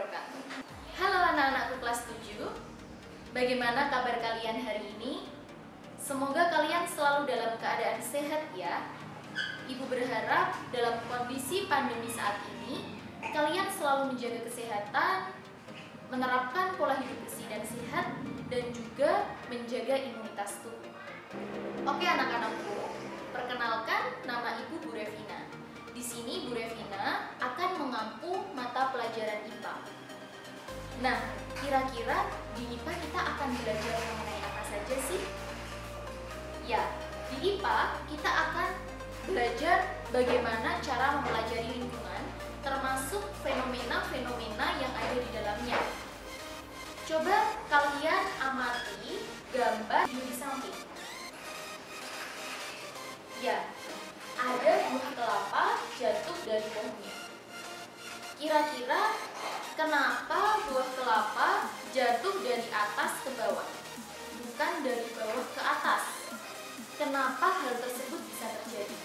wabarakatuh. Halo anak-anakku kelas 7. Bagaimana kabar kalian hari ini? Semoga kalian selalu dalam keadaan sehat ya. Ibu berharap dalam kondisi pandemi saat ini kalian selalu menjaga kesehatan, menerapkan pola hidup bersih dan sehat, dan juga menjaga imunitas tubuh. Oke anak-anakku, perkenalkan nama Ibu Bu Revina. Di sini Bu Revina akan mengampu mata pelajaran IPA. Nah, kira-kira di IPA kita akan belajar mengenai apa saja sih? Ya, di IPA kita akan belajar bagaimana cara mempelajari lingkungan, termasuk fenomena-fenomena yang ada di dalamnya. Coba kalian amati gambar di samping. Ya, ada buah kelapa jatuh dari pohonnya. Kira-kira kenapa buah kelapa jatuh dari atas ke bawah, bukan dari bawah ke atas? Kenapa hal tersebut bisa terjadi?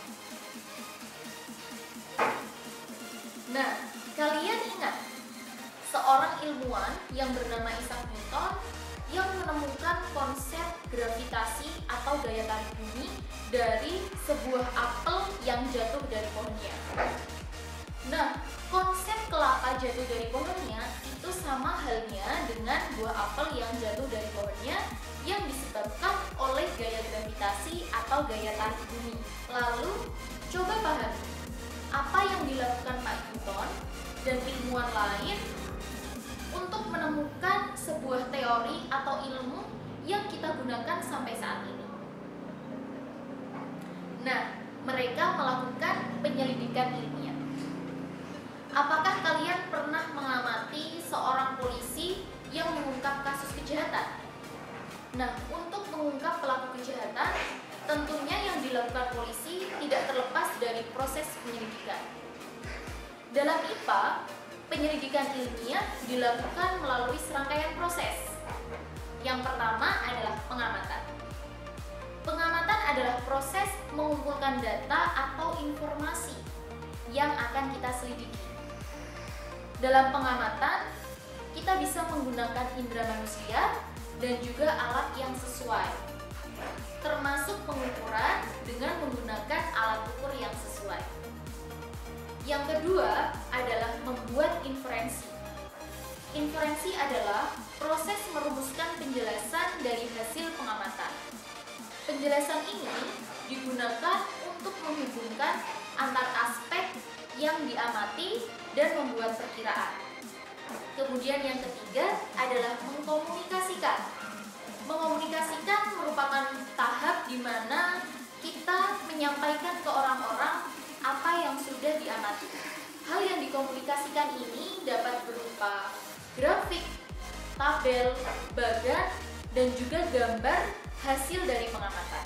Nah, kalian ingat seorang ilmuwan yang bernama Isaac Newton yang menemukan konsep gravitasi atau daya tarik bumi dari sebuah apel yang jatuh dari pohonnya. Nah, konsep kelapa jatuh dari pohonnya itu sama halnya dengan buah apel yang jatuh dari pohonnya yang disebabkan oleh gaya gravitasi atau gaya tarik bumi. Lalu, coba pahami apa yang dilakukan Pak Newton dan ilmuwan lain untuk menemukan sebuah teori atau ilmu yang kita gunakan sampai saat ini. Nah, mereka melakukan penyelidikan ilmiah. Apakah kalian pernah mengamati seorang polisi yang mengungkap kasus kejahatan? Nah, untuk mengungkap pelaku kejahatan, tentunya yang dilakukan polisi tidak terlepas dari proses penyelidikan. Dalam IPA, penyelidikan ilmiah dilakukan melalui serangkaian proses. Yang pertama adalah pengamatan. Pengamatan adalah proses mengumpulkan data atau informasi yang akan kita selidiki. Dalam pengamatan, kita bisa menggunakan indera manusia dan juga alat yang sesuai, termasuk pengukuran dengan menggunakan alat ukur yang sesuai. Yang kedua adalah membuat inferensi. Inferensi adalah proses merumuskan penjelasan dari hasil pengamatan. Penjelasan ini digunakan untuk menghubungkan antar aspek yang diamati dan membuat perkiraan. Kemudian yang ketiga adalah mengkomunikasikan. Mengomunikasikan merupakan tahap di mana kita menyampaikan ke orang-orang apa yang sudah diamati. Hal yang dikomunikasikan ini dapat berupa grafik, tabel, bagan, dan juga gambar hasil dari pengamatan.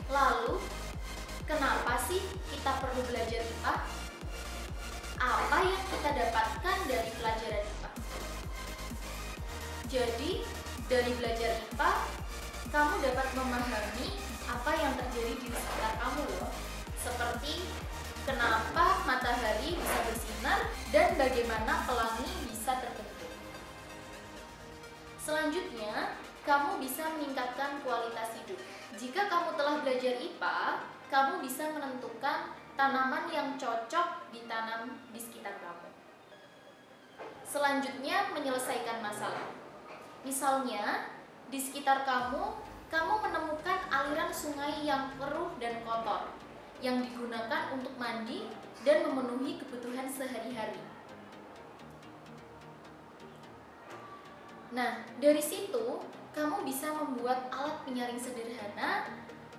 Lalu, kenapa sih kita perlu belajar IPA? Apa yang kita dapatkan dari pelajaran IPA? Jadi, dari belajar IPA, kamu dapat memahami apa yang terjadi di sekitar kamu loh. Seperti kenapa matahari bisa bersinar dan bagaimana pelangi bisa terbentuk. Selanjutnya, kamu bisa meningkatkan kualitas hidup. Jika kamu telah belajar IPA, kamu bisa menentukan tanaman yang cocok ditanam di sekitar kamu. Selanjutnya, menyelesaikan masalah. Misalnya, di sekitar kamu menemukan aliran sungai yang keruh dan kotor yang digunakan untuk mandi dan memenuhi kebutuhan sehari-hari. Nah, dari situ kamu bisa membuat alat penyaring sederhana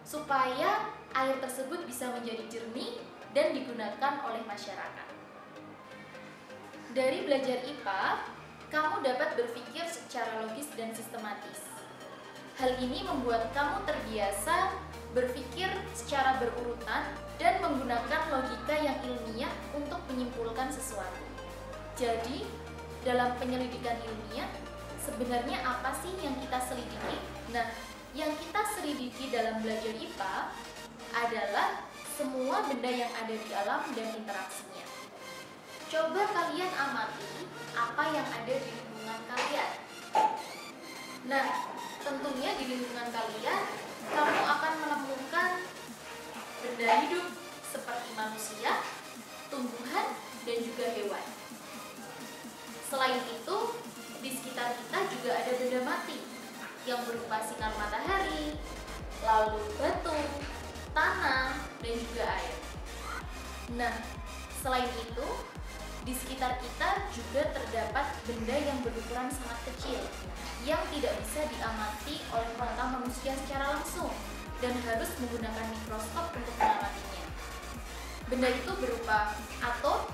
supaya air tersebut bisa menjadi jernih dan digunakan oleh masyarakat. Dari belajar IPA, kamu dapat berpikir secara logis dan sistematis. Hal ini membuat kamu terbiasa berpikir secara berurutan dan menggunakan logika yang ilmiah untuk menyimpulkan sesuatu. Jadi, dalam penyelidikan ilmiah, sebenarnya apa sih yang kita selidiki? Nah, yang kita selidiki dalam belajar IPA adalah semua benda yang ada di alam dan interaksinya. Coba kalian amati apa yang ada di lingkungan kalian. Nah, tentunya di lingkungan kalian, kamu akan menemukan benda hidup seperti manusia, tumbuhan, dan juga hewan. Selain itu, di sekitar kita juga ada benda mati yang berupa sinar matahari, lalu batu, tanah, dan juga air. Nah, selain itu, di sekitar kita juga terdapat benda yang berukuran sangat kecil yang tidak bisa diamati oleh mata manusia secara langsung dan harus menggunakan mikroskop untuk mengamatinya. Benda itu berupa atom,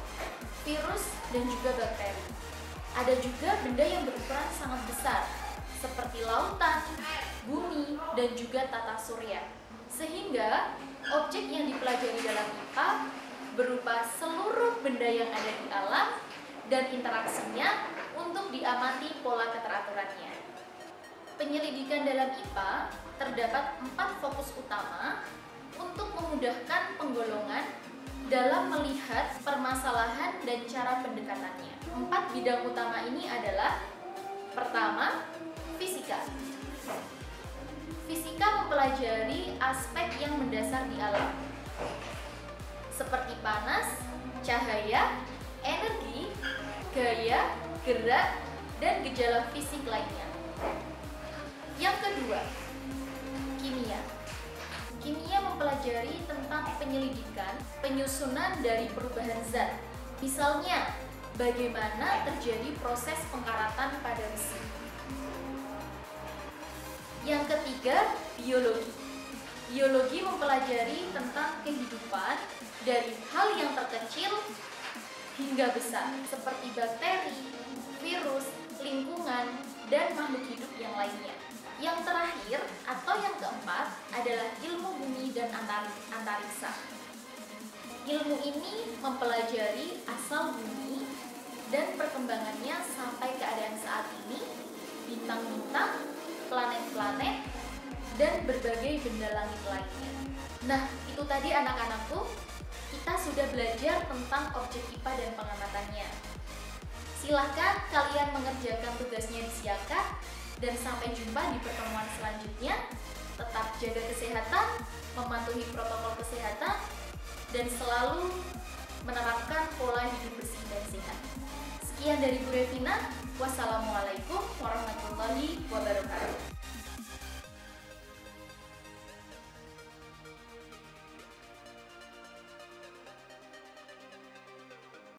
virus, dan juga bakteri. Ada juga benda yang berukuran sangat besar seperti lautan, bumi, dan juga tata surya. Sehingga objek yang dipelajari dalam IPA berupa seluruh benda yang ada di alam dan interaksinya untuk diamati pola keteraturannya. Penyelidikan dalam IPA terdapat 4 fokus utama untuk memudahkan penggolongan dalam melihat permasalahan dan cara pendekatannya. 4 bidang utama ini adalah: pertama, fisika. Fisika mempelajari aspek yang mendasar di alam, seperti panas, cahaya, energi, gaya, gerak, dan gejala fisik lainnya. Yang kedua, kimia. Kimia mempelajari tentang penyelidikan penyusunan dari perubahan zat. Misalnya, bagaimana terjadi proses pengkaratan pada besi. Yang ketiga, biologi. Biologi mempelajari tentang kehidupan dari hal yang terkecil hingga besar, seperti bakteri, virus, lingkungan, dan makhluk hidup yang lainnya. Yang terakhir atau yang keempat adalah ilmu bumi dan antariksa. Ilmu ini mempelajari asal bumi dan perkembangannya sampai keadaan saat ini, bintang-bintang, planet-planet, dan berbagai benda langit lainnya. Nah, itu tadi anak-anakku, kita sudah belajar tentang objek IPA dan pengamatannya. Silahkan kalian mengerjakan tugasnya di Siaka, dan sampai jumpa di pertemuan selanjutnya. Tetap jaga kesehatan, mematuhi protokol kesehatan, dan selalu menerapkan pola hidup bersih dan sehat. Sekian dari Bu Revina. Wassalamualaikum warahmatullahi wabarakatuh.